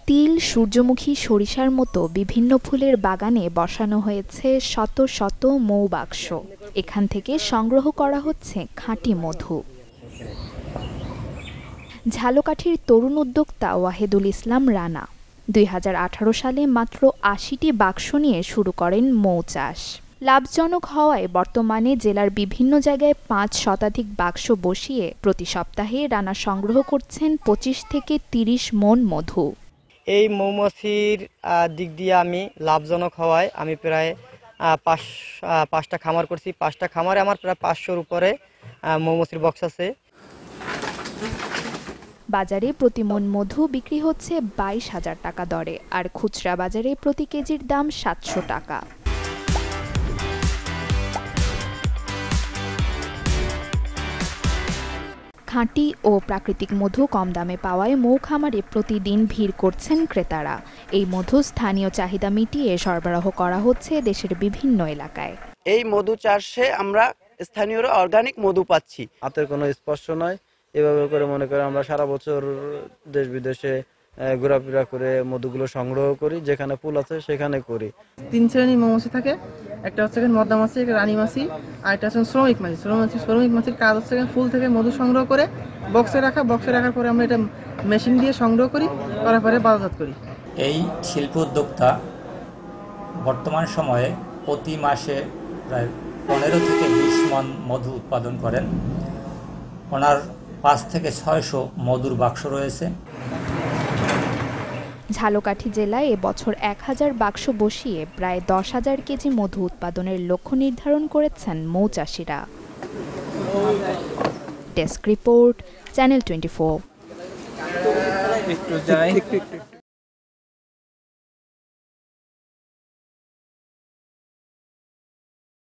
তিল, সূর্যমুখী, সরিষার মতো বিভিন্ন ফুলের বাগানে বসানো হয়েছে শত শত মৌবাক্স। এখান থেকে সংগ্রহ করা হচ্ছে খাঁটি মধু। ঝালকাঠির তরুণ উদ্যোক্তা ওয়াহিদুল ইসলাম রানা ২০১৮ সালে মাত্র ৮০টি বাক্স নিয়ে শুরু করেন মৌ চাষ। লাভজনক হওয়ায় বর্তমানে জেলার বিভিন্ন জায়গায় ৫ শতাধিক বাক্স বসিয়ে প্রতি সপ্তাহে রানা সংগ্রহ করছেন ২৫ থেকে ৩০ মণ মধু। এই মৌমাছির দিক দিয়ে আমি লাভজনক হওয়ায় আমি প্রায় পাঁচটা খামার করছি। ৫টা খামারে আমার প্রায় ৫০০-র উপরে মৌমাছির বক্স আছে। বাজারে প্রতি মণ মধু বিক্রি হচ্ছে ২২,০০০ টাকা দরে, আর খুচরা বাজারে প্রতি কেজির দাম ৭০০ টাকা। খাঁটি ও প্রাকৃতিক মধু কম দামে পাওয়ায় মৌ খামারে প্রতিদিন ভিড় করছেন ক্রেতারা। এই মধু স্থানীয় চাহিদা মিটিয়ে সরবরাহ করা হচ্ছে দেশের বিভিন্ন এলাকায়। এই মধু চাষে আমরা স্থানীয়রা অর্গানিক মধু পাচ্ছি। হাতের কোনো স্পর্শ নয়। এভাবে করে মনে করে আমরা সারা বছর দেশ বিদেশে ঘোরাফেরা করে মধুগুলো সংগ্রহ করি, যেখানে ফুল আছে সেখানে করি। ৩ শ্রেণীর মৌমাছি থাকে, একটা হচ্ছে মদ্দা মাছি, একটা রানী মাছি, আর একটা হচ্ছে শ্রমিক মাছি। শ্রমিক মাছির কাজ হচ্ছে ফুল থেকে মধু সংগ্রহ করে বক্সে রাখার পরে আমরা এটা মেশিন দিয়ে সংগ্রহ করি, করার পরে বাজারজাত করি। এই শিল্প উদ্যোক্তা বর্তমান সময়ে প্রতি মাসে প্রায় ১৫ থেকে ২০ মণ মধু উৎপাদন করেন। ওনার ৫ থেকে ৬০০ মধুর বাক্স রয়েছে। ঝালকাঠি জেলায় এবছর ১,০০০ বাক্স বসিয়ে প্রায় ১০,০০০ কেজি মধু উৎপাদনের লক্ষ্য নির্ধারণ করেছেন মৌচাষিরা। Desk report, channel 24।